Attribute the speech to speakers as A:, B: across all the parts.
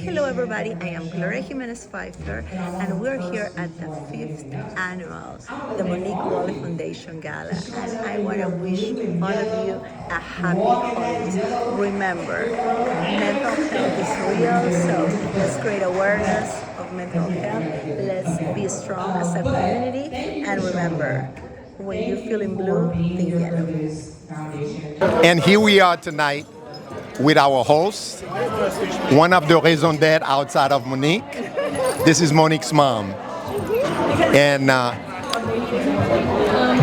A: Hello everybody, I am Gloria Jimenez Pfeiffer and we're here at the 5th annual the Monique Woolley Foundation Gala, and I want to wish all of you a happy holidays. Remember, mental health is real, so let's create awareness of mental health. Let's be strong as a community, and remember, when you're feeling blue, think yellow.
B: And here we are tonight with our host, one of the raison d'etre outside of Monique. This is Monique's mom. And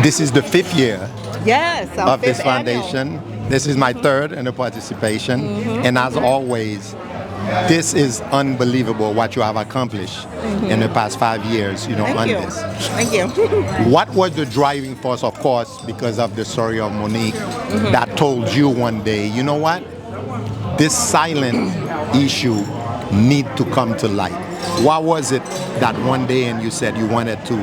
B: this is the 5th year of this foundation.
C: Annual.
B: This is my 3rd in the participation. And as always, this is unbelievable what you have accomplished in the past 5 years, on this.
C: Thank you.
B: What was the driving force, of course, because of the story of Monique, that told you one day, you know what? This silent issue need to come to light. What was it that one day and you said you wanted to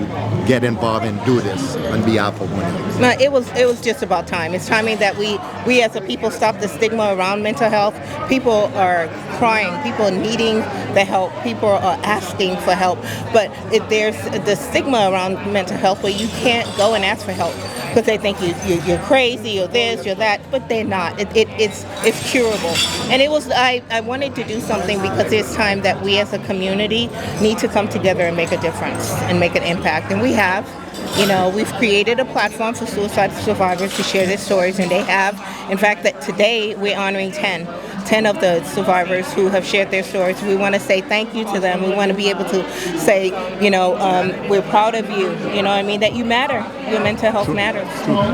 B: get involved and do this on behalf of Monique?
C: No, it was just about time. It's timing that we as a people stop the stigma around mental health. People are crying. People are needing the help. People are asking for help. But there's the stigma around mental health where you can't go and ask for help because they think you're crazy, you're this, you're that. But they're not. It's curable. And I wanted to do something because it's time that we as a community need to come together and make a difference and make an impact. And we have. We've created a platform for suicide survivors to share their stories, and they have. In fact, that today we're honoring 10 of the survivors who have shared their stories. We want to say thank you to them. We want to be able to say, we're proud of you, that you matter. Your mental health matters.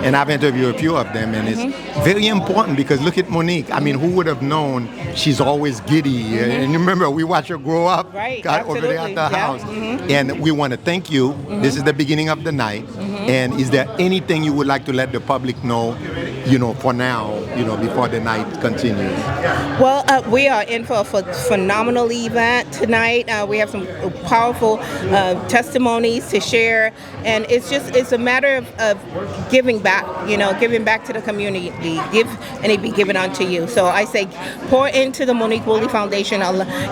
B: And I've interviewed a few of them, and it's very important because look at Monique. I mean, who would have known she's always giddy? And you remember, we watched her grow up over there at the house. And we want to thank you. This is the beginning of the night. And is there anything you would like to let the public know, for now, before the night continues?
C: Well, we are in for a phenomenal event tonight. We have some powerful testimonies to share, and it's a matter of giving back. Giving back to the community. Give, and it be given unto you. So I say, pour into the Monique Woolley Foundation.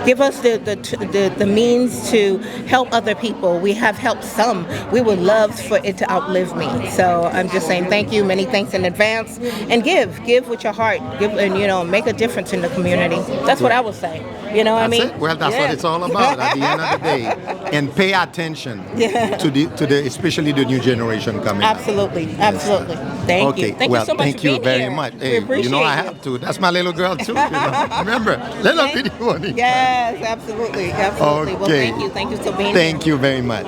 C: Give us the means to help other people. We have helped some. We would love for it to outlive me. So I'm just saying thank you, many thanks in advance, and give with your heart, give, and make a difference in the community. That's what I would say. What I mean?
B: It? Well, that's what it's all about at the end of the day. And pay attention to the especially the new generation coming up.
C: Absolutely. Thank you. Thank you so much
B: thank
C: for
B: you
C: being
B: very
C: here.
B: much.
C: We
B: Hey,
C: appreciate
B: I have to. That's my little girl too. Remember, little video Monique.
C: Yes, absolutely.
B: Okay.
C: Well, thank you. Thank you for being here.
B: Thank you very much.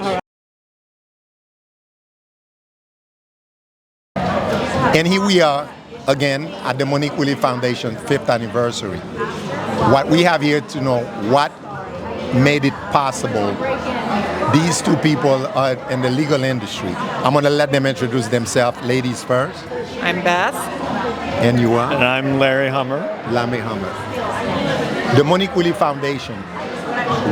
B: And here we are again at the Monique Woolley Foundation 5th anniversary. What we have here to know what made it possible. These two people are in the legal industry. I'm going to let them introduce themselves. Ladies first.
D: I'm Beth.
B: And you are?
E: And I'm Larry Hummer.
B: Larry Hummer. The Monique Woolley Foundation,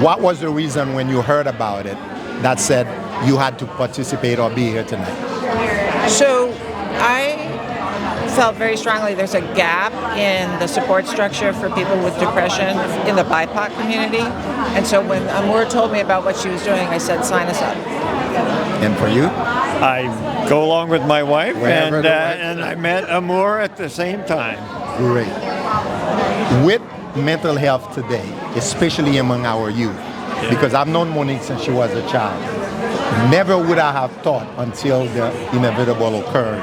B: what was the reason when you heard about it that said you had to participate or be here tonight?
D: So I felt very strongly there's a gap in the support structure for people with depression in the BIPOC community. And so when Amour told me about what she was doing, I said, sign us up.
B: And for you?
E: I go along with my wife, and I met Amour at the same time.
B: Great. With mental health today, especially among our youth, because I've known Monique since she was a child, never would I have thought until the inevitable occurred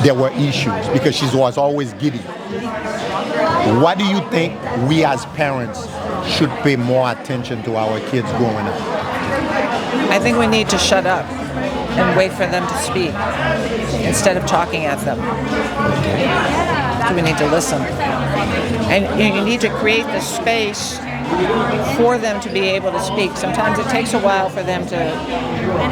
B: there were issues because she was always giddy. What do you think we as parents should pay more attention to our kids growing up?
D: I think we need to shut up and wait for them to speak instead of talking at them. So we need to listen. And you need to create the space for them to be able to speak. Sometimes it takes a while for them to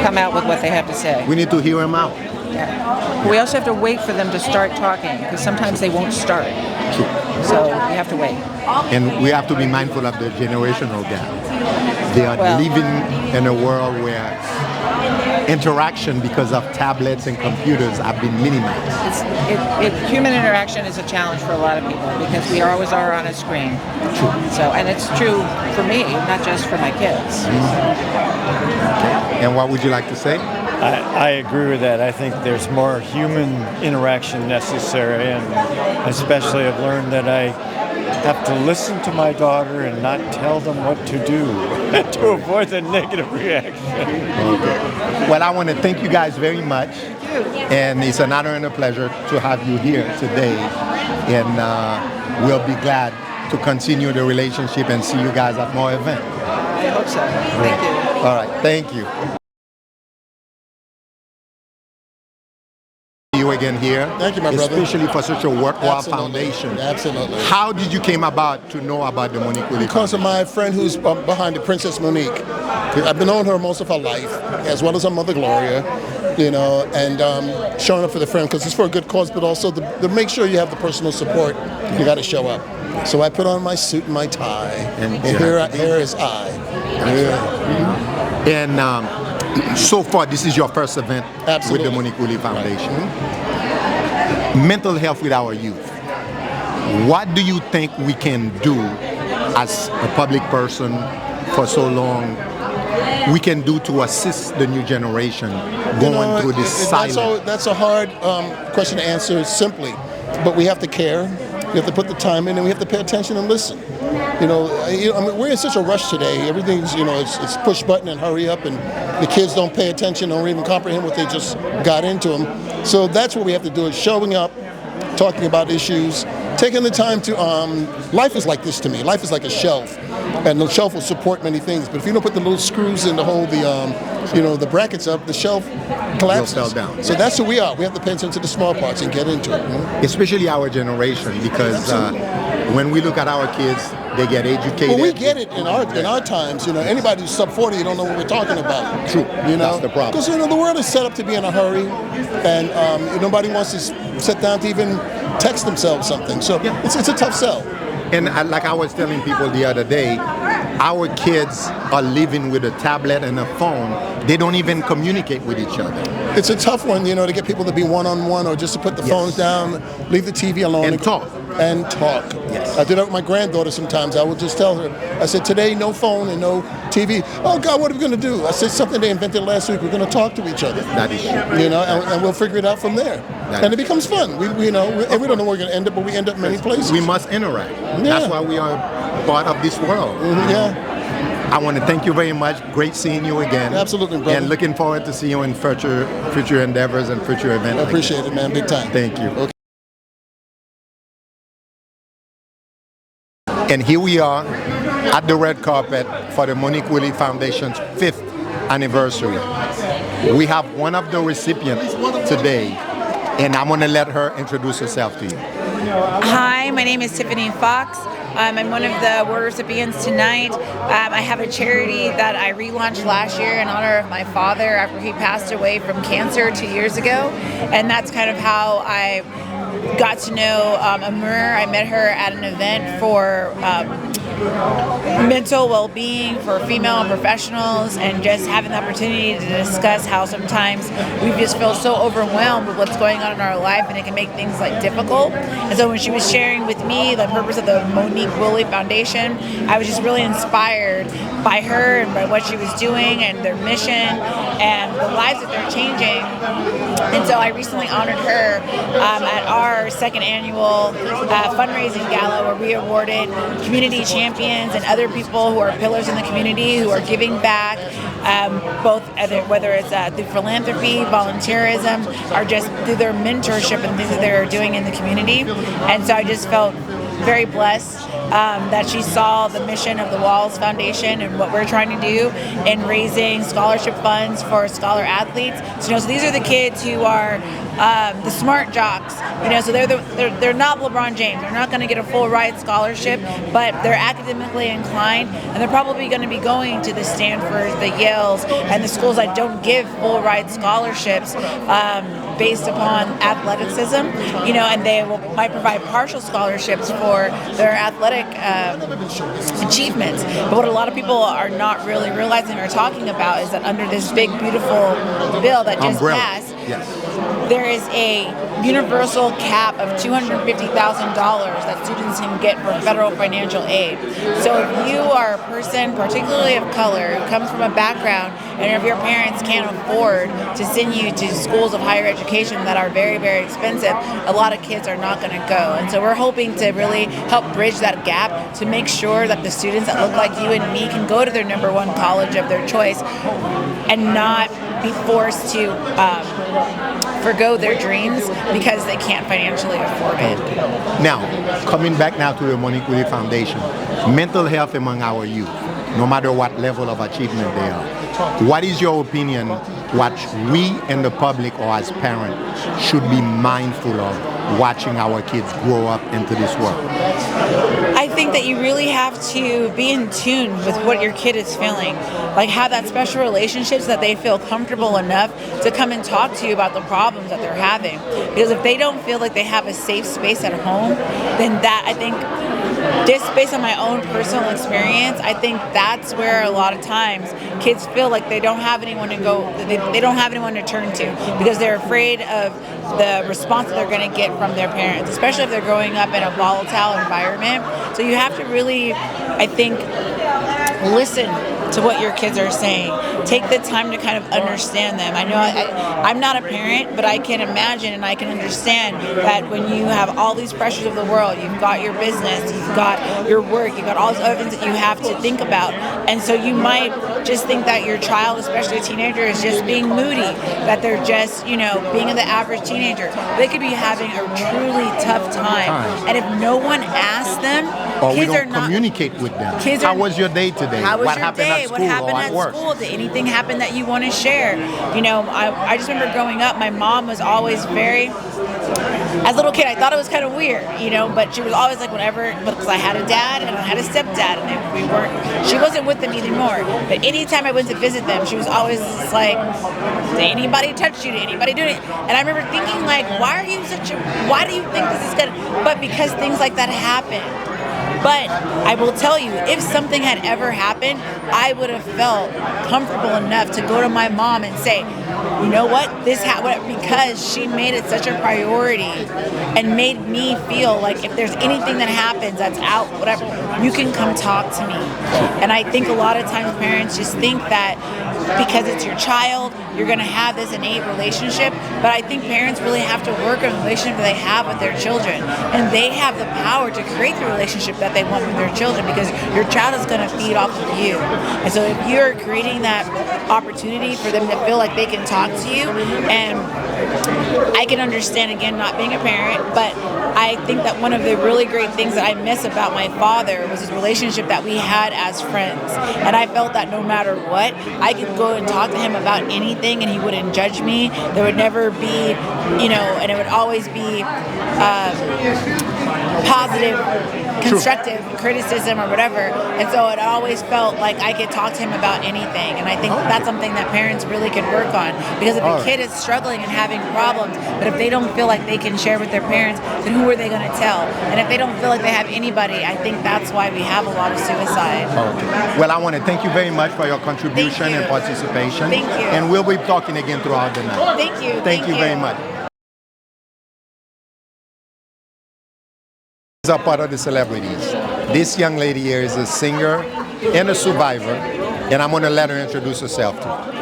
D: come out with what they have to say.
B: We need to hear them out.
D: Yeah. We also have to wait for them to start talking because sometimes they won't start. So you have to wait.
B: And we have to be mindful of the generational gap. They are living in a world where interaction because of tablets and computers have been minimized.
D: Human interaction is a challenge for a lot of people because we always are on a screen.
B: True.
D: So, and it's true for me, not just for my kids.
B: Okay. And what would you like to say?
E: I agree with that. I think there's more human interaction necessary, and especially I've learned that I have to listen to my daughter and not tell them what to do to avoid the negative reaction.
B: Okay. Well, I want to thank you guys very much. And it's an honor and a pleasure to have you here today. And we'll be glad to continue the relationship and see you guys at more events.
D: I hope so. Thank you.
B: All right. Thank you. You again here.
F: Thank you, my brother.
B: Especially for such a worthwhile
F: Absolutely.
B: foundation.
F: Absolutely.
B: How did you came about to know about the Monique Woolley
F: Because of
B: Foundation?
F: my friend who's behind it, Princess Monique. I've been knowing her most of her life, as well as her mother Gloria, and showing up for the friend because it's for a good cause, but also to make sure you have the personal support. You got to show up. So I put on my suit and my tie, and here is I. Yeah.
B: And so far, this is your first event
F: Absolutely.
B: with the Monique Woolley Foundation. Mental health with our youth. What do you think we can do as a public person for so long? We can do to assist the new generation going through this silent.
F: That's a hard question to answer simply, but we have to care. We have to put the time in, and we have to pay attention and listen. I mean, we're in such a rush today. Everything's, it's push button and hurry up, and the kids don't pay attention or even comprehend what they just got into them. So that's what we have to do: is showing up, talking about issues, taking the time to. Life is like this to me. Life is like a shelf, and the shelf will support many things. But if you don't put the little screws in to hold the brackets up, the shelf collapses.
B: Will fell down.
F: So that's who we are. We have to pay attention to the small parts and get into it.
B: Especially our generation, because when we look at our kids, they get educated.
F: Well, we get it in our times. Anybody who's sub 40, you don't know what we're talking about.
B: True. That's the problem.
F: Because the world is set up to be in a hurry, and nobody wants to sit down to even text themselves something. So it's a tough sell.
B: And like I was telling people the other day, our kids are living with a tablet and a phone. They don't even communicate with each other.
F: It's a tough one, to get people to be one-on-one or just to put the phones down, leave the TV alone.
B: And talk.
F: And talk.
B: Yes.
F: I do that with my granddaughter sometimes. I would just tell her, I said, today, no phone and no TV. Oh, God, what are we going to do? I said, something they invented last week. We're going to talk to each other.
B: That is true.
F: And we'll figure it out from there. And it becomes fun. We don't know where we're going to end up, but we end up many places.
B: We must interact.
F: Yeah.
B: That's why we are part of this world.
F: Yeah.
B: I want to thank you very much. Great seeing you again.
F: Absolutely, brother.
B: And looking forward to see you in future endeavors and future events.
F: I appreciate it, man. Big time.
B: Thank you.
F: Okay.
B: And here we are at the red carpet for the Monique Woolley Foundation's 5th anniversary. We have one of the recipients today, and I'm going to let her introduce herself to you.
G: Hi, my name is Tiffany Fox. I'm one of the award recipients tonight. I have a charity that I relaunched last year in honor of my father after he passed away from cancer 2 years ago. And that's kind of how I got to know Amur. I met her at an event for mental well-being for female professionals, and just having the opportunity to discuss how sometimes we just feel so overwhelmed with what's going on in our life, and it can make things difficult. And so when she was sharing with me the purpose of the Monique Woolley Foundation, I was just really inspired by her and by what she was doing and their mission and the lives that they're changing. And so I recently honored her at our second annual fundraising gala, where we awarded community champions and other people who are pillars in the community who are giving back, whether it's through philanthropy, volunteerism, or just through their mentorship and things that they're doing in the community. And so I just felt very blessed that she saw the mission of the Walls Foundation and what we're trying to do in raising scholarship funds for scholar athletes. So these are the kids who are the smart jocks. So they're not LeBron James. They're not going to get a full ride scholarship, but they're academically inclined, and they're probably going to be going to the Stanfords, the Yales, and the schools that don't give full ride scholarships based upon athleticism. And they might provide partial scholarships for their athletic athletic achievements. But what a lot of people are not really realizing or talking about is that under this big, beautiful bill that just
B: Umbrella.
G: passed,
B: Yes.
G: there is a universal cap of $250,000 that students can get for federal financial aid. So if you are a person, particularly of color, who comes from a background, and if your parents can't afford to send you to schools of higher education that are very, very expensive, a lot of kids are not going to go. And so we're hoping to really help bridge that gap to make sure that the students that look like you and me can go to their number one college of their choice and not be forced to forgo their dreams because they can't financially afford it.
B: Now, coming back now to the Monique Woolley Foundation, mental health among our youth, no matter what level of achievement they are. What is your opinion what we and the public or as parents should be mindful of watching our kids grow up into this world?
G: I think that you really have to be in tune with what your kid is feeling. Like have that special relationship so that they feel comfortable enough to come and talk to you about the problems that they're having. Because if they don't feel like they have a safe space at home, then that, I think, just based on my own personal experience, I think that's where a lot of times kids feel like they don't have anyone to go, they don't have anyone to turn to because they're afraid of the response that they're going to get from their parents, especially if they're growing up in a volatile environment. So you have to really, I think, listen to what your kids are saying. Take the time to kind of understand them. I know I'm not a parent, but I can imagine and I can understand that when you have all these pressures of the world, you've got your business, you've got your work, you've got all these other things that you have to think about. And so you might just think that your child, especially a teenager, is just being moody, that they're just, being the average teenager. They could be having a truly tough time. And if no one asks them,
B: or
G: kids
B: we
G: are
B: don't
G: not
B: communicate with them.
G: How
B: was your day today?
G: How was
B: what
G: your
B: happened
G: day?
B: at
G: What
B: school
G: happened
B: or
G: at
B: at work?
G: school? Did anything happen that you want to share? I just remember growing up, my mom was always very, as a little kid, I thought it was kind of weird, but she was always like because I had a dad and I had a stepdad and she wasn't with them anymore. But anytime I went to visit them, she was always like, did anybody touch you? Did anybody do it? And I remember thinking like, why do you think this is good? But because things like that happen. But I will tell you, if something had ever happened, I would have felt comfortable enough to go to my mom and say, you know what, this happened, because she made it such a priority and made me feel like if there's anything that happens that's out, whatever, you can come talk to me. And I think a lot of times parents just think that because it's your child, you're going to have this innate relationship. But I think parents really have to work on the relationship that they have with their children. And they have the power to create the relationship that they want with their children because your child is going to feed off of you. And so if you're creating that opportunity for them to feel like they can talk to you, and I can understand, again, not being a parent, but I think that one of the really great things that I miss about my father was his relationship that we had as friends. And I felt that no matter what, I could go and talk to him about anything and he wouldn't judge me. There would never be, and it would always be positive, constructive criticism or whatever. And so it always felt like I could talk to him about anything. And I think that's something that parents really could work on. Because if a kid is struggling and having problems, but if they don't feel like they can share with their parents, then who are they going to tell? And if they don't feel like they have anybody, I think that's why we have a lot of suicide.
B: Okay. Well, I want to thank you very much for your contribution and participation.
G: Thank you.
B: And we'll be talking again throughout the night.
G: Thank you.
B: Thank you very much. Are part of the celebrities. This young lady here is a singer and a survivor, and I'm going to let her introduce herself to you.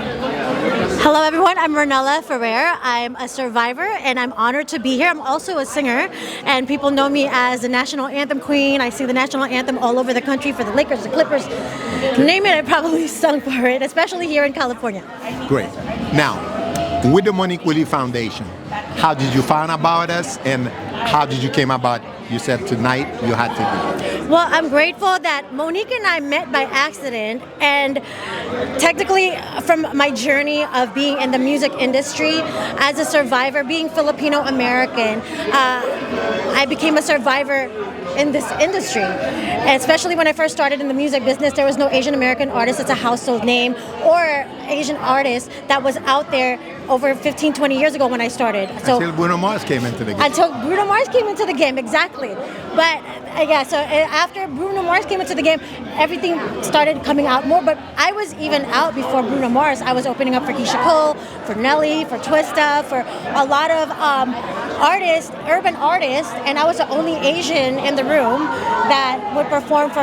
H: Hello everyone, I'm Renella Ferrer. I'm a survivor and I'm honored to be here. I'm also a singer and people know me as the national anthem queen. I sing the national anthem all over the country for the Lakers, the Clippers. Name it, I probably sung for it, especially here in California.
B: Great. Now, with the Monique Woolley Foundation, how did you find about us and how did you came about? You said tonight you had to do it.
H: Well, I'm grateful that Monique and I met by accident, and technically from my journey of being in the music industry as a survivor, being Filipino American, I became a survivor in this industry. And especially when I first started in the music business, there was no Asian American artist that's a household name or Asian artist that was out there over 15, 20 years ago when I started. So
B: until Bruno Mars came into the game.
H: Until Bruno Mars came into the game, exactly. But yeah, so after Bruno Mars came into the game, everything started coming out more. But I was even out before Bruno Mars. I was opening up for Keisha Cole, for Nelly, for Twista, for a lot of artists, urban artists, and I was the only Asian in the room that would perform for,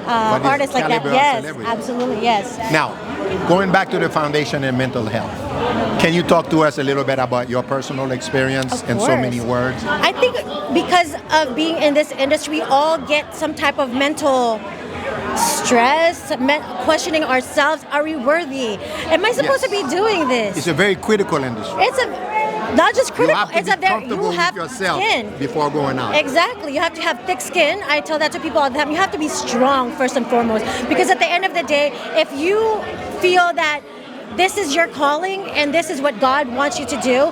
H: artists like that. Yes, absolutely, yes.
B: Now, going back to the foundation and mental health, can you talk to us a little bit about your personal experience in so many words?
H: I think because of being in this industry, we all get some type of mental stress, questioning ourselves. Are we worthy? Am I supposed to be doing this?
B: It's a very critical industry.
H: It's not just critical.
B: You have to be comfortable with yourself before going out.
H: Exactly. You have to have thick skin. I tell that to people all the time. You have to be strong first and foremost, because at the end of the day, if you feel that this is your calling and this is what God wants you to do,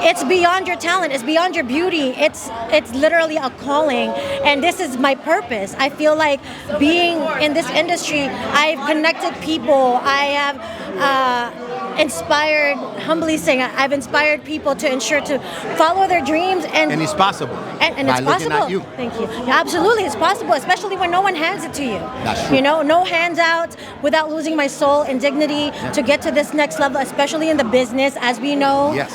H: it's beyond your talent, it's beyond your beauty, it's literally a calling, and this is my purpose. I feel like being in this industry, I've connected people, I have inspired, humbly saying, I've inspired people to ensure to follow their dreams, and
B: it's possible.
H: And
B: by
H: it's
B: looking
H: possible.
B: At you.
H: Thank you. Yeah, absolutely, it's possible, especially when no one hands it to you.
B: That's true.
H: No hands out without losing my soul and dignity to get to this next level, especially in the business, as we know.
B: Yes.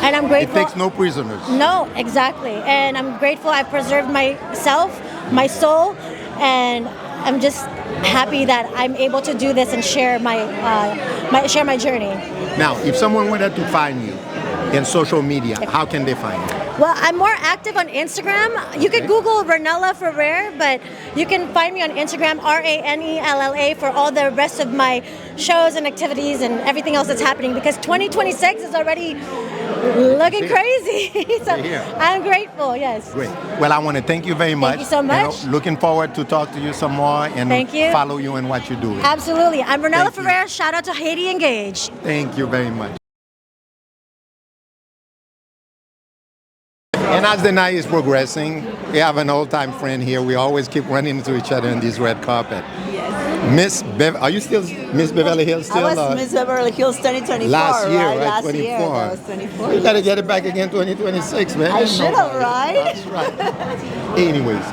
H: And I'm grateful.
B: It takes no prisoners.
H: No, exactly. And I'm grateful I preserved myself, my soul, and I'm just happy that I'm able to do this and share my journey.
B: Now, if someone wanted to find you in social media, how can they find you?
H: Well, I'm more active on Instagram. You can Google Ranella Ferrer, but you can find me on Instagram, Ranella, for all the rest of my shows and activities and everything else that's happening, because 2026 is already looking crazy. So I'm grateful, yes.
B: Great. Well, I want to thank you very much.
H: Thank you so much.
B: Looking forward to talk to you some more and follow you in what you're doing.
H: Absolutely. I'm Ranella Ferrer. Shout out to Haiti Engaged.
B: Thank you very much. And as the night is progressing, we have an old-time friend here. We always keep running into each other on this red carpet. Miss are you still Miss Beverly Hills?
I: I was Miss Beverly Hills 2024.
B: Last year, right?
I: Last
B: 24.
I: year, that was 24.
B: You gotta get it back again 2026, man.
I: I should have, right?
B: That's right. Anyways,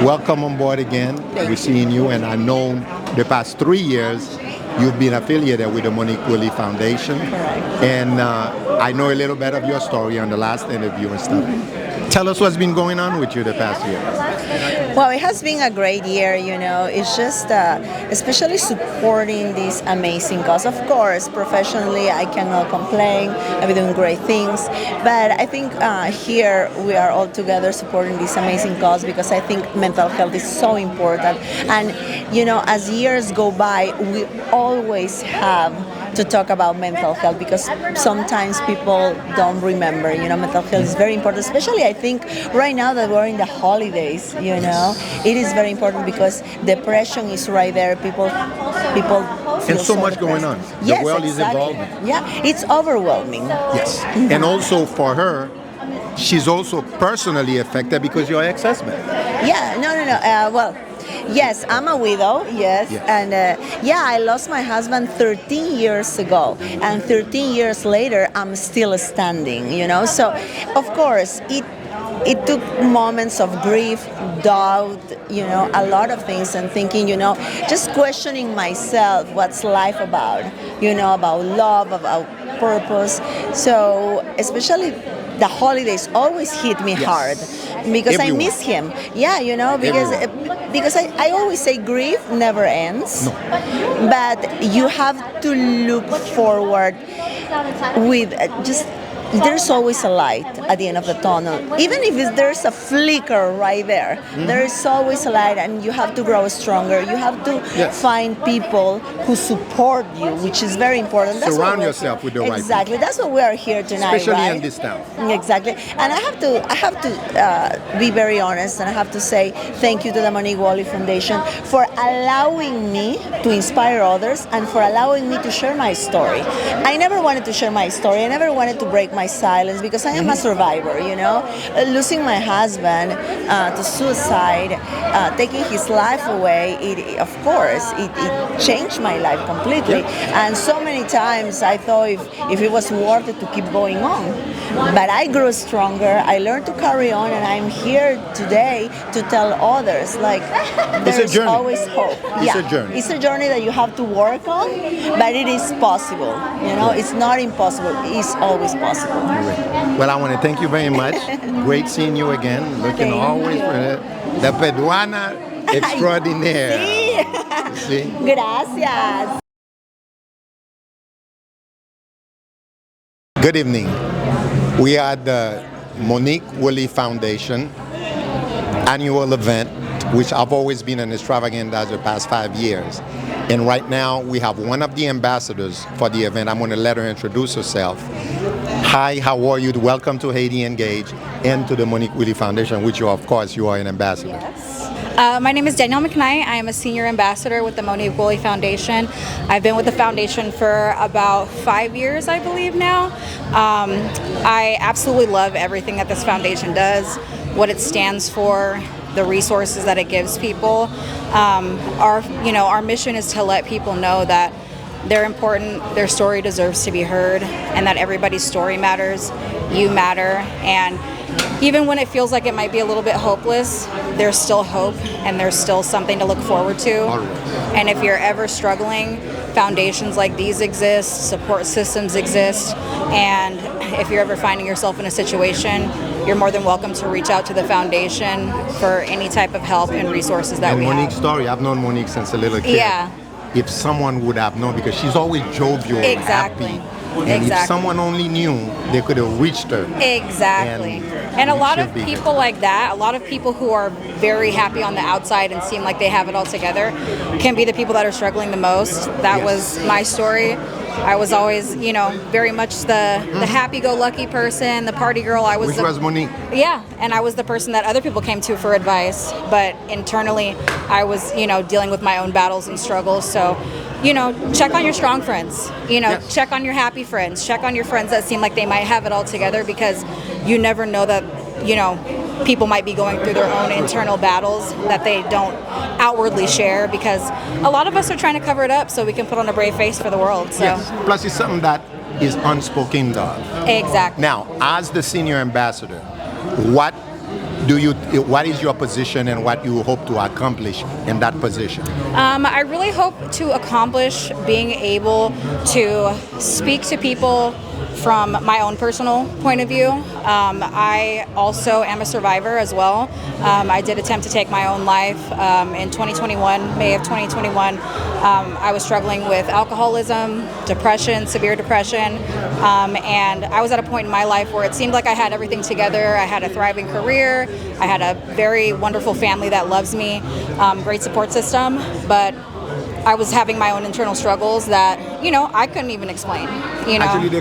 B: welcome on board again. We're seeing you, and I know the past 3 years you've been affiliated with the Monique Woolley Foundation.
I: Correct.
B: And I know a little bit of your story on the last interview and stuff. Tell us what's been going on with you the past year.
I: Well, it has been a great year, It's just especially supporting this amazing cause. Of course, professionally, I cannot complain. I've been doing great things. But I think here we are all together supporting this amazing cause, because I think mental health is so important. And, as years go by, we always have to talk about mental health, because sometimes people don't remember, mental health is very important, especially I think right now that we're in the holidays, it is very important, because depression is right there. People feel
B: and so much going on. The world is evolving.
I: Yeah, it's overwhelming.
B: Yes. And also for her, she's also personally affected because you're ex-husband.
I: Yeah, no. Well, yes, I'm a widow, yes. And I lost my husband 13 years ago. And 13 years later, I'm still standing, So, of course, it took moments of grief, doubt, a lot of things, and thinking, just questioning myself, what's life about, about love, about purpose. So, especially the holidays always hit me hard, because I miss him. Yeah, because I always say grief never ends.
B: No.
I: But you have to look forward with just there's always a light at the end of the tunnel. Even if there's a flicker right there, there is always a light, and you have to grow stronger. You have to find people who support you, which is very important.
B: Surround yourself with the right people.
I: Exactly. That's what we are here tonight,
B: especially in this town.
I: Exactly. And I have to be very honest, and I have to say thank you to the Monique Woolley Foundation for allowing me to inspire others, and for allowing me to share my story. I never wanted to share my story. I never wanted to break my my silence because I am a survivor, you know. Losing my husband to suicide, taking his life away, of course, it changed my life completely. And so many times I thought if it was worth it to keep going on. But I grew stronger, I learned to carry on, and I'm here today to tell others, like, there's always hope.
B: It's a journey.
I: It's a journey that you have to work on, but it is possible. You know, it's not impossible. It's always possible.
B: Well, I want to thank you very much. Great seeing you again. Looking always for the peruana extraordinaire.
I: Sí. Gracias.
B: Good evening. We are at the Monique Woolley Foundation annual event, which I've always been an extravaganza the past 5 years. And right now we have one of the ambassadors for the event. I'm going to let her introduce herself. Hi, how are you? Welcome to Haiti Engaged and to the Monique Woolley Foundation, which you, of course, you are an ambassador.
J: Yes. My name is Danielle McKnight. I am a senior ambassador with the Monique Woolley Foundation. I've been with the foundation for about 5 years, I believe now. I absolutely love everything that this foundation does, what it stands for, the resources that it gives people. Our mission is to let people know that they're important, their story deserves to be heard, and that everybody's story matters, you matter, and even when it feels like it might be a little bit hopeless, there's still hope and there's still something to look forward to. And if you're ever struggling, foundations like these exist, support systems exist, and if you're ever finding yourself in a situation, you're more than welcome to reach out to the foundation for any type of help and resources that we have.
B: Monique's story, I've known Monique since a little kid.
J: Yeah.
B: If someone would have known, because she's always jovial, happy. And if someone only knew, they could have reached her.
J: Exactly. And a lot of people like that, a lot of people who are very happy on the outside and seem like they have it all together, can be the people that are struggling the most. That was my story. I was always, very much the happy-go-lucky person, the party girl.
B: Which was Monique.
J: Yeah, and I was the person that other people came to for advice. But internally, I was, dealing with my own battles and struggles. So, check on your strong friends. Check on your happy friends. Check on your friends that seem like they might have it all together, because you never know that, people might be going through their own internal battles that they don't outwardly share, because a lot of us are trying to cover it up so we can put on a brave face for the world. So.
B: Yes. Plus, it's something that is unspoken of.
J: Exactly.
B: Now, as the senior ambassador, what is your position and what you hope to accomplish in that position?
J: I really hope to accomplish being able to speak to people from my own personal point of view. I also am a survivor as well. I did attempt to take my own life in 2021, May of 2021. I was struggling with alcoholism, depression, severe depression, and I was at a point in my life where it seemed like I had everything together. I had a thriving career, I had a very wonderful family that loves me, great support system, but I was having my own internal struggles that, I couldn't even explain.
B: Actually,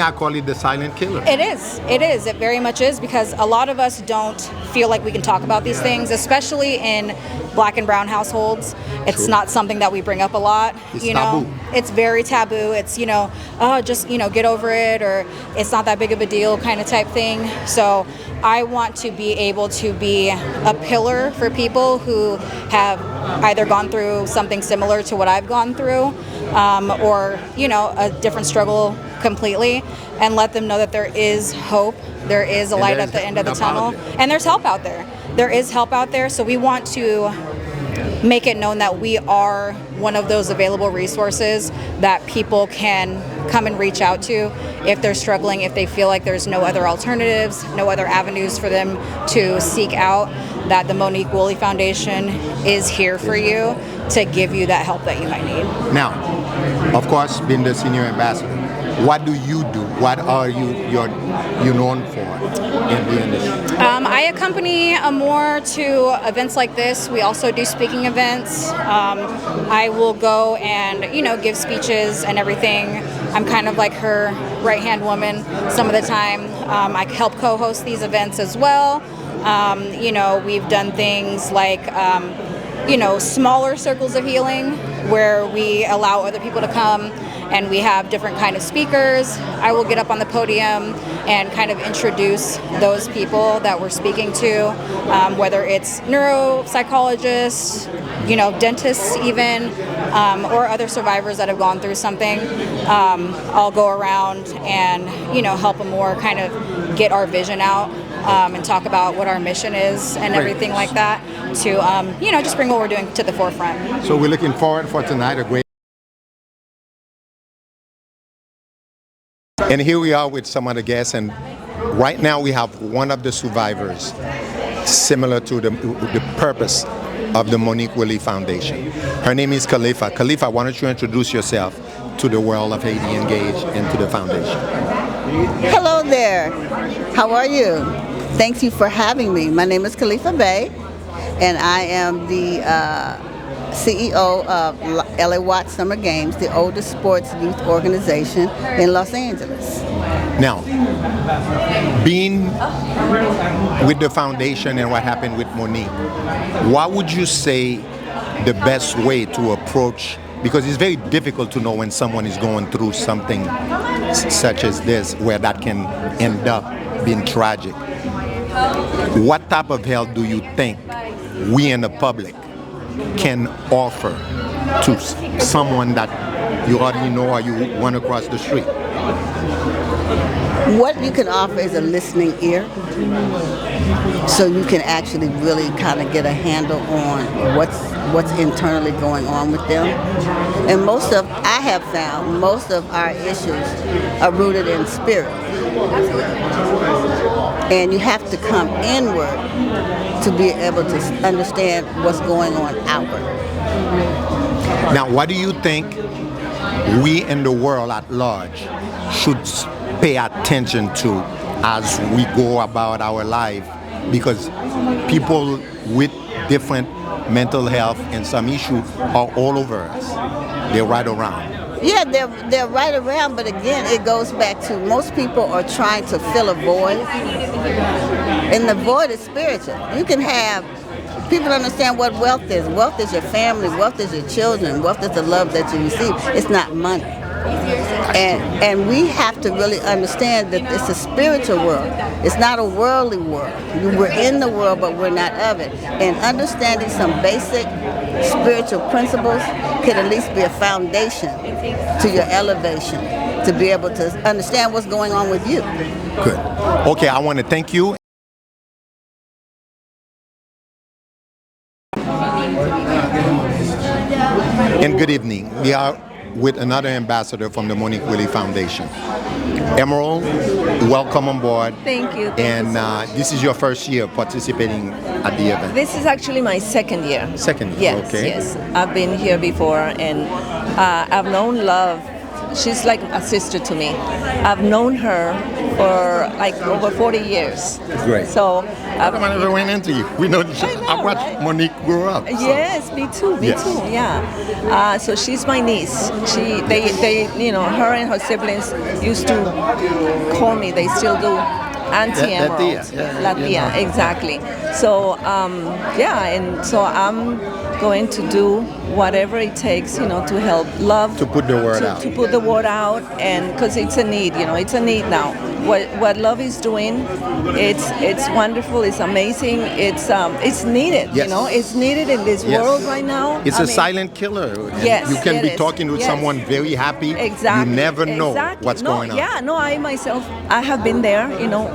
B: I call it the silent killer.
J: It is. It very much is, because a lot of us don't feel like we can talk about these things, especially in Black and brown households. It's not something that we bring up a lot.
B: It's taboo.
J: It's very taboo. It's, just, get over it, or it's not that big of a deal kind of type thing. So I want to be able to be a pillar for people who have either gone through something similar to what I've gone through, or, a different struggle completely, and let them know that there is hope, there is a light at the end of the tunnel, and there's help out there. There is help out there, so we want to make it known that we are one of those available resources that people can come and reach out to if they're struggling, if they feel like there's no other alternatives, no other avenues for them to seek out, that the Monique Woolley Foundation is here for you to give you that help that you might need.
B: Now, of course, being the senior ambassador, what do you do? What are you known for in the industry?
J: I accompany Amor to events like this. We also do speaking events. I will go and, give speeches and everything. I'm kind of like her right-hand woman some of the time. I help co-host these events as well. We've done things like, smaller circles of healing where we allow other people to come and we have different kind of speakers. I will get up on the podium and kind of introduce those people that we're speaking to, whether it's neuropsychologists, dentists even, or other survivors that have gone through something. I'll go around and, help them more kind of get our vision out and talk about what our mission is and everything like that to, just bring what we're doing to the forefront.
B: So we're looking forward for tonight, a great. And here we are with some other guests, and right now we have one of the survivors, similar to the purpose of the Monique Woolley Foundation. Her name is Khalifa. Khalifa, why don't you introduce yourself to the world of Haiti Engaged and to the foundation?
K: Hello there. How are you? Thank you for having me. My name is Khalifa Bey, and I am the CEO of LA Watts Summer Games, the oldest sports youth organization in Los Angeles.
B: Now, being with the foundation and what happened with Monique, what would you say the best way to approach, because it's very difficult to know when someone is going through something such as this, where that can end up being tragic. What type of help do you think we in the public can offer to someone that you already know or you run across the street?
K: What you can offer is a listening ear, so you can actually really kind of get a handle on what's internally going on with them. And I have found most of our issues are rooted in spirit. And you have to come inward to be able to understand what's going on outward.
B: Now, what do you think we in the world at large should pay attention to as we go about our life? Because people with different mental health and some issue are all over us. They're right around.
K: Yeah, they're right around, but again, it goes back to most people are trying to fill a void, and the void is spiritual. You can have, people understand what wealth is. Wealth is your family, wealth is your children, wealth is the love that you receive. It's not money. And we have to really understand that it's a spiritual world. It's not a worldly world. We're in the world, but we're not of it. And understanding some basic spiritual principles could at least be a foundation to your elevation, to be able to understand what's going on with you.
B: Good. Okay, I want to thank you. And good evening. We are with another ambassador from the Monique Woolley Foundation. Emerald, welcome on board.
L: Thank you.
B: And this is your first year participating at the event.
L: This is actually my second year.
B: Second year,
L: Yes,
B: okay.
L: yes. I've been here before, and I've known Love. She's like a sister to me. I've known her for like over 40 years.
B: Great.
L: So
B: I never went into you. We know each other. I watched
L: right?
B: Monique grow up. So.
L: Yes, me too. Me
B: Yes.
L: too. Yeah. So she's my niece. They, her and her siblings used to call me. They still do. Auntie Emerald. La tia, exactly. So and so I'm going to do whatever it takes, to help Love
B: To put the word out.
L: To put the word out, and because it's a need, it's a need now. What Love is doing, it's wonderful, it's amazing, it's needed,
B: Yes.
L: it's needed in this
B: Yes.
L: world right now.
B: It's a silent killer. And
L: Yes,
B: you can
L: it
B: be
L: is.
B: talking with
L: Yes.
B: someone very happy.
L: Exactly.
B: You never know what's
L: No,
B: going on.
L: Yeah, no, I myself, I have been there,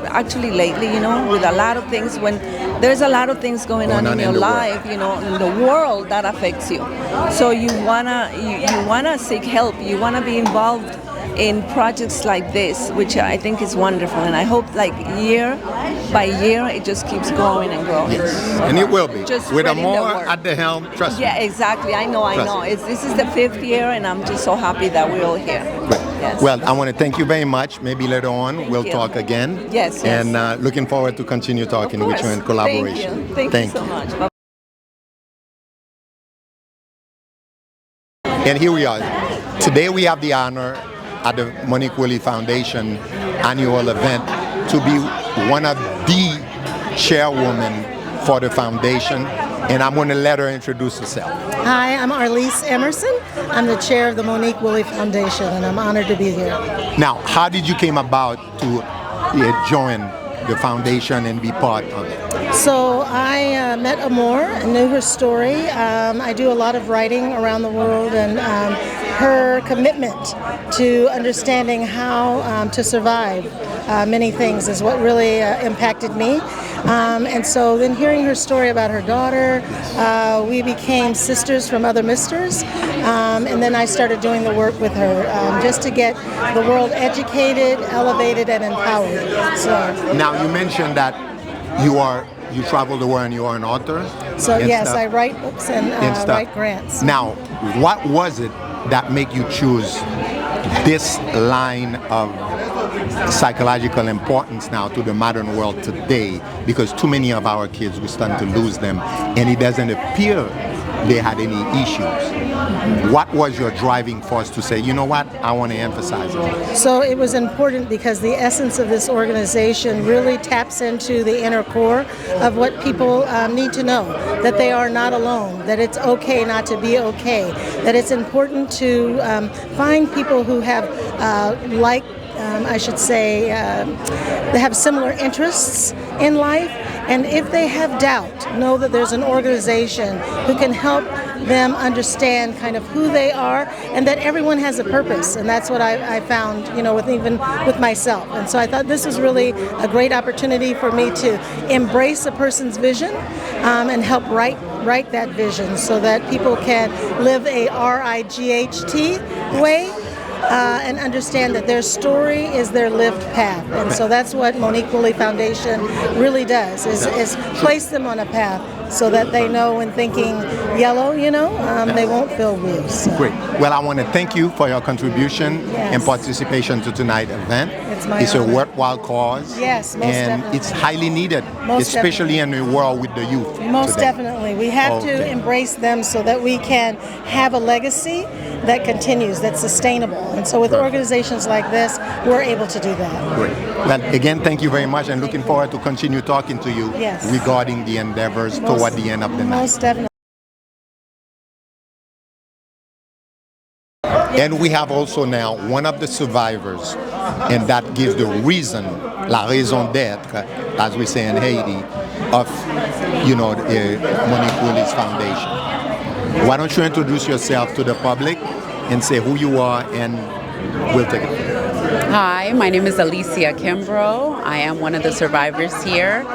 L: actually lately, with a lot of things. When there's a lot of things going on in your
B: the world.
L: life, in the world that affects you. So you wanna seek help. You wanna be involved in projects like this, which I think is wonderful. And I hope year by year, it just keeps growing and growing.
B: Yes. And it will be.
L: Just
B: With
L: spreading the
B: Amor
L: word.
B: at the helm, trust me.
L: Yeah, exactly. I know. This is the 5th year, and I'm just so happy that we're all here.
B: Great.
L: Yes.
B: Well, I want to thank you very much. Maybe later on we'll
L: you.
B: talk again.
L: Yes, yes.
B: And looking forward to continue talking
L: Of
B: with you in
L: course.
B: collaboration.
L: Thank you so much. Bye.
B: And here we are. Today we have the honor at the Monique Woolley Foundation annual event to be one of the chairwomen for the foundation. And I'm going to let her introduce herself.
M: Hi, I'm Arlise Emerson. I'm the chair of the Monique Woolley Foundation, and I'm honored to be here.
B: Now, how did you came about to join the foundation and be part of it?
M: So I met Amor and knew her story. I do a lot of writing around the world, and her commitment to understanding how to survive many things is what really impacted me. And so then hearing her story about her daughter, we became sisters from other misters, and then I started doing the work with her just to get the world educated, elevated, and empowered. So
B: now you mentioned that you travel the world and you are an author.
M: So yes, I write books and write grants.
B: Now, what was it that made you choose this line of psychological importance now to the modern world today? Because too many of our kids, we start to lose them, and it doesn't appear they had any issues. What was your driving force to say, you know what, I want to emphasize it?
M: So it was important because the essence of this organization really taps into the inner core of what people need to know, that they are not alone, that it's okay not to be okay, that it's important to find people who have they have similar interests in life, and if they have doubt, know that there's an organization who can help them understand kind of who they are, and that everyone has a purpose. And that's what I found, with myself. And so I thought this was really a great opportunity for me to embrace a person's vision and help write that vision so that people can live a RIGHT way. And understand that their story is their lived path. And so that's what Monique Woolley Foundation really does, is place them on a path so that they know when thinking yellow, they won't feel blue. So.
B: Great. Well, I want to thank you for your contribution and participation to tonight's event. It's a worthwhile cause.
M: Yes, most
B: and
M: definitely.
B: it's highly needed, especially in the world with the youth.
M: Most
B: today.
M: definitely. We have to embrace them so that we can have a legacy that continues, that's sustainable. And so with organizations like this, we're able to do that.
B: Great. Well, again, thank you very much, and looking forward to continue talking to you regarding the endeavors toward the end of the night.
M: Most definitely.
B: And we have also now one of the survivors, and that gives the reason, la raison d'être, as we say in Haiti, of, Monique Woolley's Foundation. Why don't you introduce yourself to the public and say who you are, and we'll take it.
N: Hi, my name is Alicia Kimbrough. I am one of the survivors here.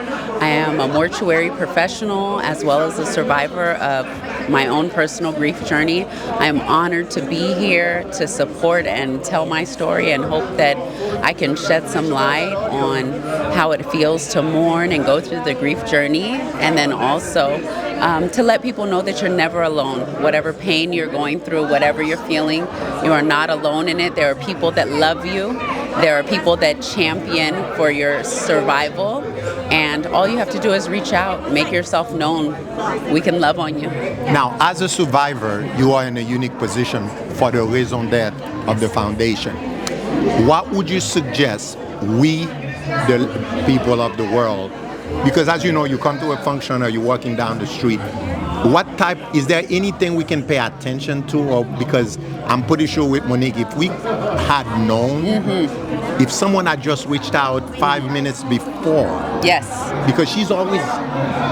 N: I am a mortuary professional as well as a survivor of my own personal grief journey. I am honored to be here to support and tell my story, and hope that I can shed some light on how it feels to mourn and go through the grief journey, and then also to let people know that you're never alone. Whatever pain you're going through, whatever you're feeling, you are not alone in it. There are people that love you. There are people that champion for your survival, and all you have to do is reach out, make yourself known. We can love on you.
B: Now, as a survivor, you are in a unique position for the raison d'être of the foundation. What would you suggest we, the people of the world, because as you know, you come to a function or you're walking down the street, is there anything we can pay attention to? Or because I'm pretty sure with Monique, if we had known, if someone had just reached out 5 minutes before.
N: Yes.
B: Because she's always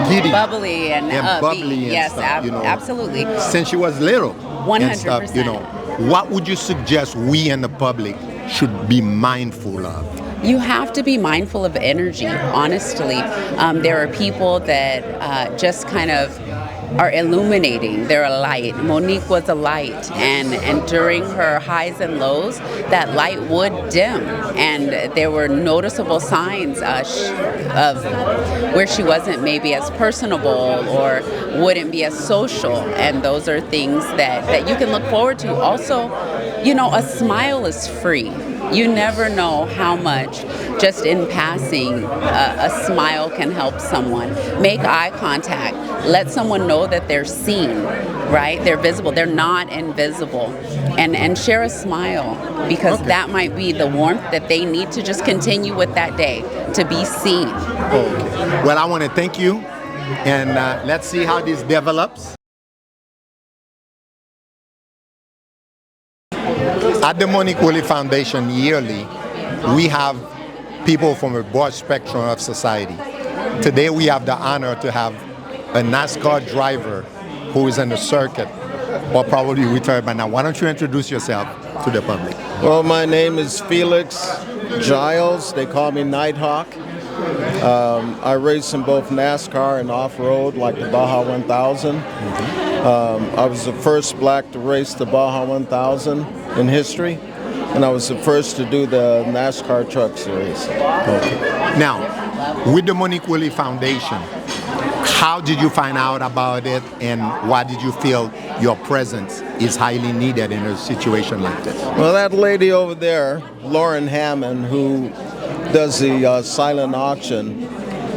B: giddy.
N: Bubbly and upbeat.
B: Bubbly and
N: yes,
B: stuff,
N: absolutely.
B: Since she was little.
N: 100%.
B: And stuff, what would you suggest we and the public should be mindful of?
N: You have to be mindful of energy, honestly. There are people that just kind of are illuminating. They're a light. Monique was a light, and during her highs and lows, that light would dim, and there were noticeable signs of where she wasn't maybe as personable or wouldn't be as social, and those are things that you can look forward to. Also, a smile is free. You never know how much just in passing a smile can help someone. Make eye contact. Let someone know that they're seen, right? They're visible. They're not invisible. And share a smile, because that might be the warmth that they need to just continue with that day, to be seen.
B: Okay. Well, I want to thank you, and let's see how this develops. At the Monique Woolley Foundation yearly, we have people from a broad spectrum of society. Today we have the honor to have a NASCAR driver who is in the circuit or probably retired by now. Why don't you introduce yourself to the public?
O: Well, my name is Felix Giles. They call me Nighthawk. I race in both NASCAR and off-road, like the Baja 1000. I was the first black to race the Baja 1000 in history, and I was the first to do the NASCAR Truck Series.
B: Okay. Now, with the Monique Woolley Foundation, how did you find out about it, and why did you feel your presence is highly needed in a situation like this?
O: Well, that lady over there, Lauren Hammond, who does the silent auction,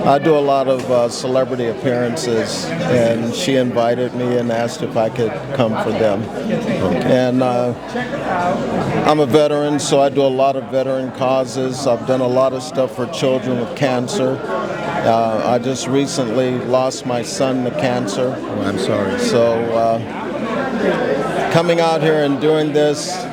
O: I do a lot of celebrity appearances, and she invited me and asked if I could come for them. Okay. And I'm a veteran, so I do a lot of veteran causes. I've done a lot of stuff for children with cancer. I just recently lost my son to cancer.
B: Oh, I'm sorry.
O: So coming out here and doing this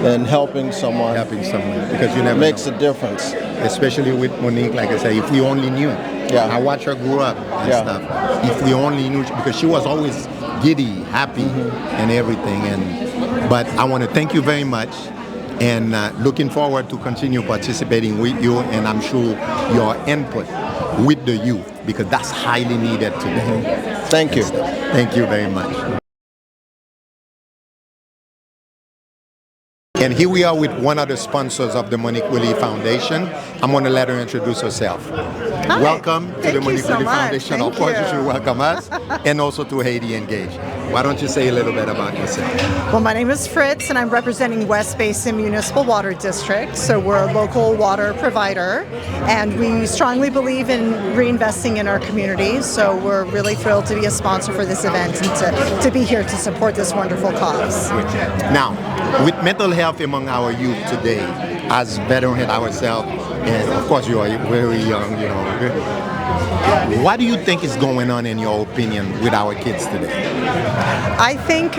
O: and helping someone
B: because you never
O: makes
B: know.
O: A difference.
B: Especially with Monique, like I said, if we only knew.
O: Yeah.
B: I watched her grow up and stuff. If we only knew, because she was always giddy, happy, and everything. But I want to thank you very much, and looking forward to continue participating with you, and I'm sure your input with the youth, because that's highly needed today.
O: Thank you.
B: Thank you very much. And here we are with one of the sponsors of the Monique Woolley Foundation. I'm going to let her introduce herself.
P: Hi.
B: Welcome to the Monique Woolley
P: much.
B: Foundation.
P: Thank
B: Of course, you
P: you.
B: should welcome us, and also to Haiti Engaged. Why don't you say a little bit about yourself?
P: Well, my name is Fritz, and I'm representing West Basin Municipal Water District. So we're a local water provider, and we strongly believe in reinvesting in our communities. So we're really thrilled to be a sponsor for this event and to be here to support this wonderful cause.
B: Now, with mental health among our youth today, as veterans ourselves, and of course you are very young, you know, what do you think is going on, in your opinion, with our kids today?
P: I think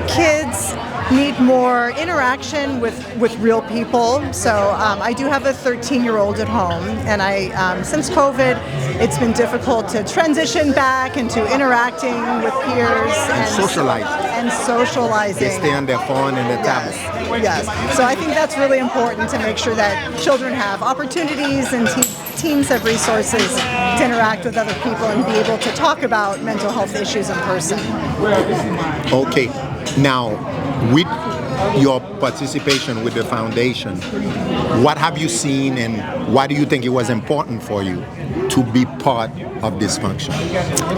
P: kids need more interaction with real people. So I do have a 13-year-old at home, and since COVID, it's been difficult to transition back into interacting with peers
B: and socializing.
P: They
B: stay on their phone and their tablet.
P: Yes. So I think that's really important to make sure that children have opportunities and teams have resources to interact with other people and be able to talk about mental health issues in person.
B: Okay. Now, with your participation with the foundation, what have you seen, and why do you think it was important for you to be part of this function?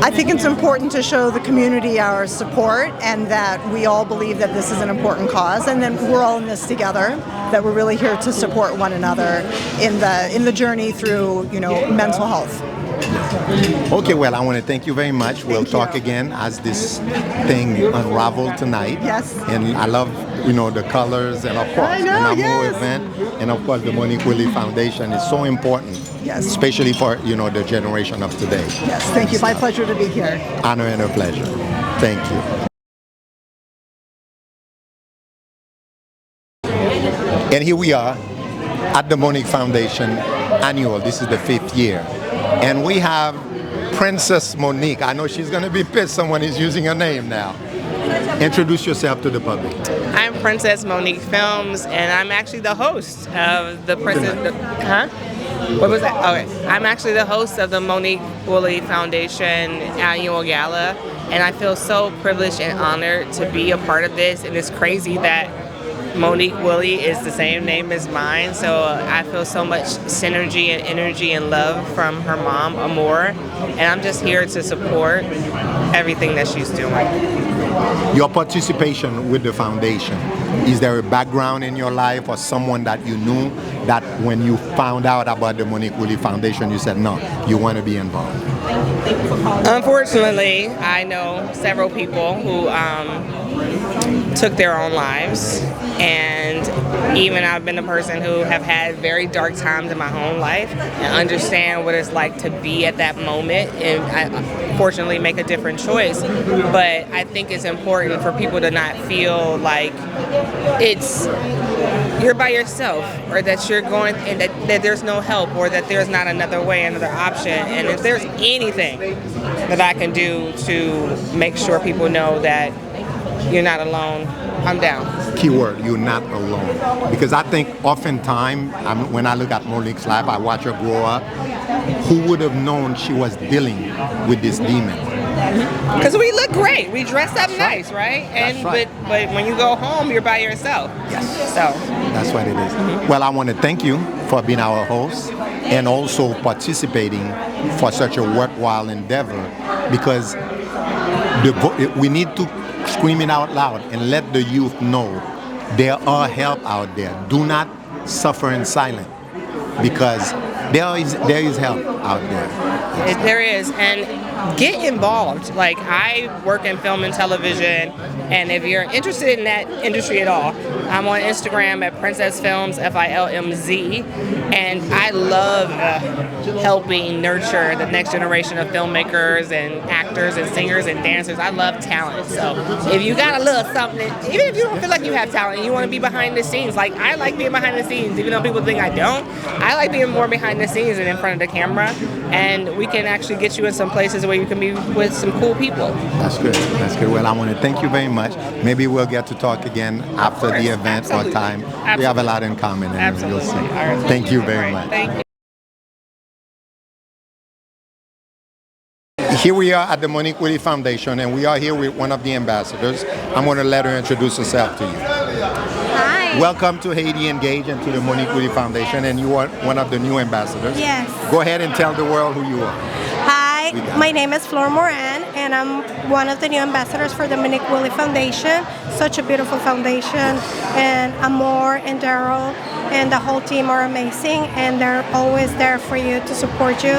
P: I think it's important to show the community our support, and that we all believe that this is an important cause, and then we're all in this together, that we're really here to support one another in the journey through, mental health.
B: Okay, well, I want to thank you very much. We'll talk again as this thing unraveled tonight.
P: Yes.
B: And I love, the colors, and of course, the Namo event, and of course, the Monique Woolley Foundation is so important.
P: Yes.
B: Especially for, the generation of today.
P: Yes, thank you. My pleasure to be here.
B: Honor and a pleasure. Thank you. And here we are at the Monique Foundation annual. This is the 5th year. And we have Princess Monique. I know she's going to be pissed someone is using her name now. Introduce yourself to the public.
Q: I'm Princess Monique Films, and I'm actually the host of the Princess... What was that? Okay. I'm actually the host of the Monique Woolley Foundation Annual Gala, and I feel so privileged and honored to be a part of this, and it's crazy that Monique Woolley is the same name as mine, so I feel so much synergy and energy and love from her mom, Amor, and I'm just here to support everything that she's doing.
B: Your participation with the foundation, is there a background in your life or someone that you knew that when you found out about the Monique Woolley Foundation, you said, no, you want to be involved?
Q: Unfortunately, I know several people who took their own lives, and even I've been a person who have had very dark times in my own life and understand what it's like to be at that moment, and I fortunately make a different choice. But I think it's important for people to not feel like you're by yourself, or that you're going and that there's no help, or that there's not another way, another option. And if there's anything that I can do to make sure people know that you're not alone, I'm down.
B: Keyword, you're not alone. Because I think oftentimes, when I look at Monique's life, I watch her grow up. Who would have known she was dealing with this demon?
Q: Because we look great, we dress up nice, right? And
B: right.
Q: But when you go home, you're by yourself.
B: Yes.
Q: So
B: that's what it is. Well, I want to thank you for being our host and also participating for such a worthwhile endeavor, because we need to scream it out loud and let the youth know there are help out there. Do not suffer in silence, because there is help out there.
Q: There is, and get involved. Like, I work in film and television, and if you're interested in that industry at all, I'm on Instagram at Princess Films, FILMZ, and I love helping nurture the next generation of filmmakers and actors and singers and dancers. I love talent. So if you got a little something, even if you don't feel like you have talent and you want to be behind the scenes, like I like being behind the scenes, even though people think I don't. I like being more behind the scenes than in front of the camera, and we can actually get you in some places where you can be with some cool people.
B: That's good. That's good. Well, I want to thank you very much. Maybe we'll get to talk again after the event. Absolutely. Or time. Absolutely. We have a lot in common, and you'll see. Right. Thank you very much.
Q: Thank you.
B: Here we are at the Monique Woolley Foundation, and we are here with one of the ambassadors. I'm going to let her introduce herself to you.
R: Hi.
B: Welcome to Haiti Engaged and to the Monique Woolley Foundation, and you are one of the new ambassadors.
R: Yes.
B: Go ahead and tell the world who you are.
R: Hi, my name is Flor Moran, and I'm one of the new ambassadors for the Monique Woolley Foundation. Such a beautiful foundation, and Amor and Daryl and the whole team are amazing, and they're always there for you to support you,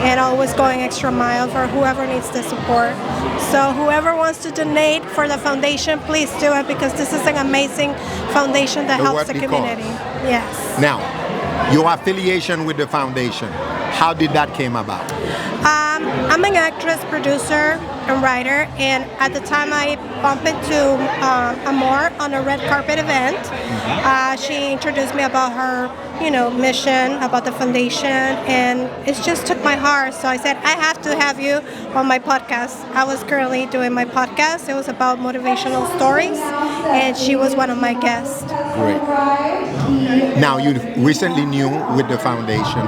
R: and always going extra mile for whoever needs the support. So whoever wants to donate for the foundation, please do it, because this is an amazing foundation that helps the community. Yes.
B: Now, your affiliation with the foundation, how did that came about?
R: I'm an actress, producer, and writer, and at the time I bumped into Amor on a red carpet event. She introduced me about her, mission, about the foundation, and it just took my heart. So I said, I have to have you on my podcast. I was currently doing my podcast. It was about motivational stories, and she was one of my guests.
B: Great. Now, you recently new with the foundation.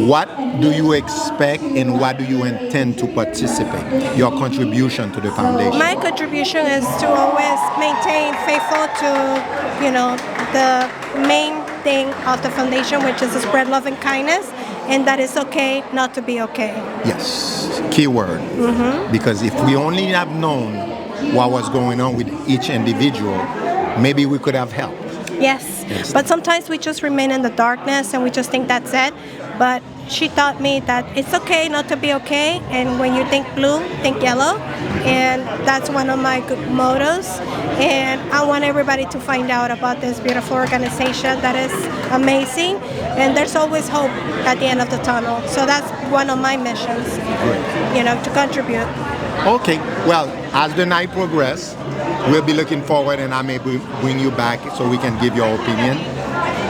B: What do you expect, and what do you intend to participate? Your contribution to the foundation?
R: My contribution is to always maintain faithful to, the main thing of the foundation, which is to spread love and kindness, and that it's okay not to be okay.
B: Yes, key word. Because if we only have known what was going on with each individual, maybe we could have helped.
R: Yes, but sometimes we just remain in the darkness and we just think that's it. But she taught me that it's okay not to be okay, and when you think blue, think yellow, and that's one of my good mottos. And I want everybody to find out about this beautiful organization that is amazing, and there's always hope at the end of the tunnel. So that's one of my missions, to contribute.
B: Okay, well, as the night progresses, we'll be looking forward, and I may bring you back so we can give your opinion.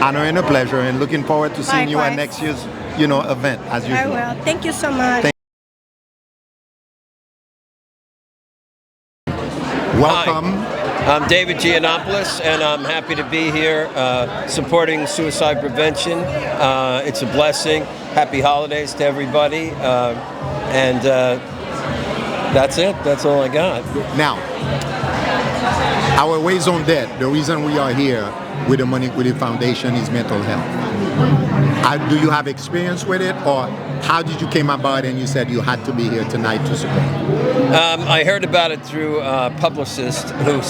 B: Honor and a pleasure, and looking forward to seeing you at next year's, event as usual.
R: I will. Thank you so much.
B: Welcome.
S: Hi. I'm David Giannopoulos, and I'm happy to be here supporting suicide prevention. It's a blessing. Happy holidays to everybody. That's it. That's all I got.
B: Now, Our raison d'etre, the reason we are here with the Monique Woolley Foundation is mental health. Do you have experience with it, or how did you came about and you said you had to be here tonight to support?
S: I heard about it through a publicist who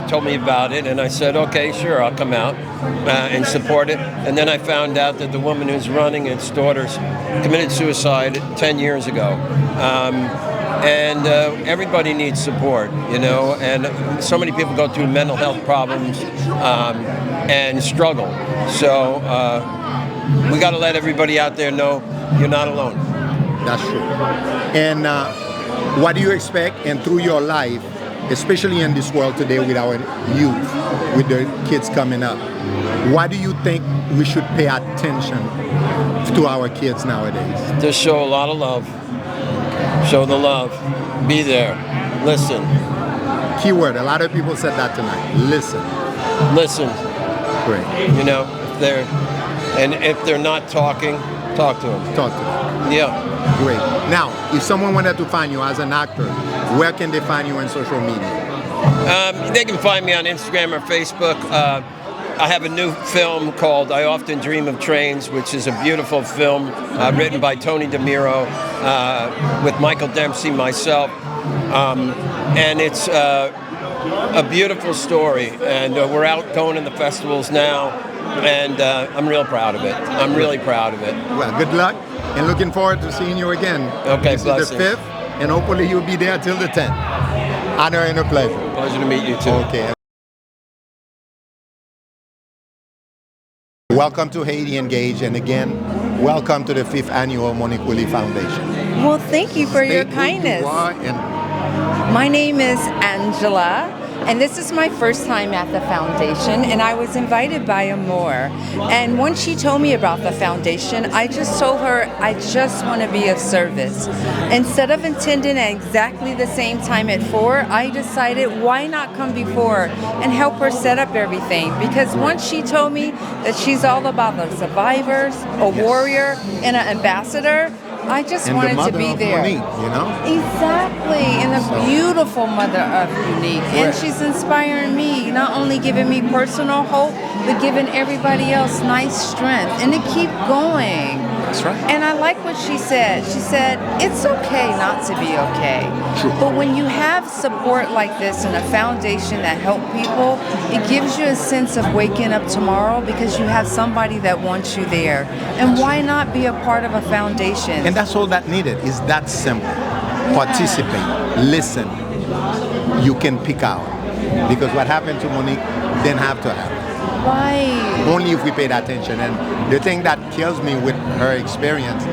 S: told me about it, and I said, okay, sure, I'll come out and support it. And then I found out that the woman who's running its daughters committed suicide 10 years ago. And everybody needs support, and so many people go through mental health problems and struggle. So we got to let everybody out there know you're not alone.
B: That's true. And what do you expect, and through your life, especially in this world today with our youth, with the kids coming up, what do you think we should pay attention to our kids nowadays?
S: To show a lot of love. Show the love. Be there. Listen.
B: Keyword. A lot of people said that tonight. Listen.
S: Listen.
B: Great.
S: If they're not talking, talk to them.
B: Talk to them.
S: Yeah.
B: Great. Now, if someone wanted to find you as an actor, where can they find you on social media?
S: They can find me on Instagram or Facebook. I have a new film called I Often Dream of Trains, which is a beautiful film written by Tony DeMiro with Michael Dempsey, myself. And it's a beautiful story. And we're out going in the festivals now. And I'm real proud of it. I'm really proud of it.
B: Well, good luck. And looking forward to seeing you again.
S: Okay,
B: this is the 5th. And hopefully you'll be there till the 10th. Honor and a pleasure.
S: Pleasure to meet you too.
B: Okay. Welcome to Haiti Engaged, and again, welcome to the 5th annual Monique Woolley Foundation.
T: Well, thank you for your kindness. My name is Angela, and this is my first time at the foundation, and I was invited by Amor. And once she told me about the foundation, I just told her I just want to be of service. Instead of attending at exactly the same time at 4, I decided why not come before and help her set up everything. Because once she told me that she's all about the survivors, a warrior, and an ambassador, I just wanted to be there.
B: Monique,
T: Exactly, and the beautiful mother of Monique. And she's inspiring me, not only giving me personal hope, but giving everybody else nice strength and to keep going.
B: That's right.
T: And I like what she said. She said, it's okay not to be okay.
B: True.
T: But when you have support like this and a foundation that helps people, it gives you a sense of waking up tomorrow because you have somebody that wants you there. And why not be a part of a foundation?
B: And that's all that needed, is that simple. Participate, listen, you can pick out. Because what happened to Monique didn't have to happen.
T: Right.
B: Only if we paid attention. And the thing that kills me with her experience,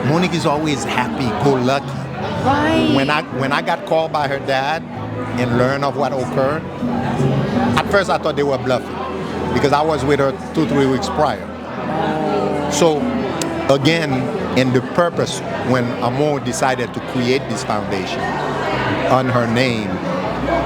B: Monique is always happy, go lucky.
T: Right.
B: When I got called by her dad and learned of what occurred, at first I thought they were bluffing because I was with her 2-3 weeks prior. So again, in the purpose, when Amor decided to create this foundation on her name,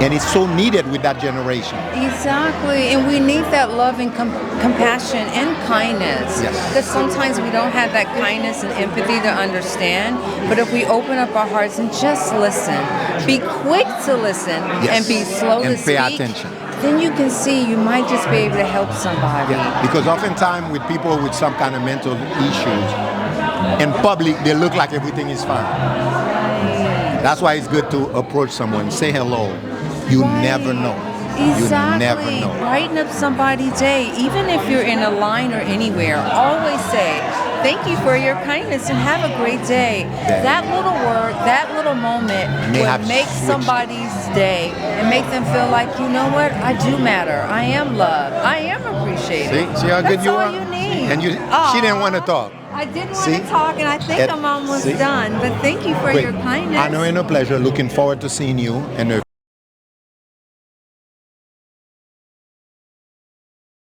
B: and it's so needed with that generation.
T: Exactly, and we need that love and compassion and kindness.
B: Yes.
T: Because sometimes we don't have that kindness and empathy to understand, but if we open up our hearts and just listen, be quick to listen and be slow to speak,
B: pay attention.
T: then you can see you might just be able to help somebody.
B: Yeah, because oftentimes with people with some kind of mental issues, in public they look like everything is fine. That's why it's good to approach someone, say hello. You never know.
T: Exactly.
B: You never know.
T: Brighten up somebody's day. Even if you're in a line or anywhere, always say, thank you for your kindness and have a great day. That little word, that little moment will make somebody's day and make them feel like, you know what, I do matter. I am loved. I am appreciated.
B: See how good
T: That's
B: you
T: all
B: are?
T: you need.
B: And she didn't want to talk.
T: I didn't want to talk, and I think I'm almost done. But thank you for your kindness.
B: Honor and a pleasure. Looking forward to seeing you and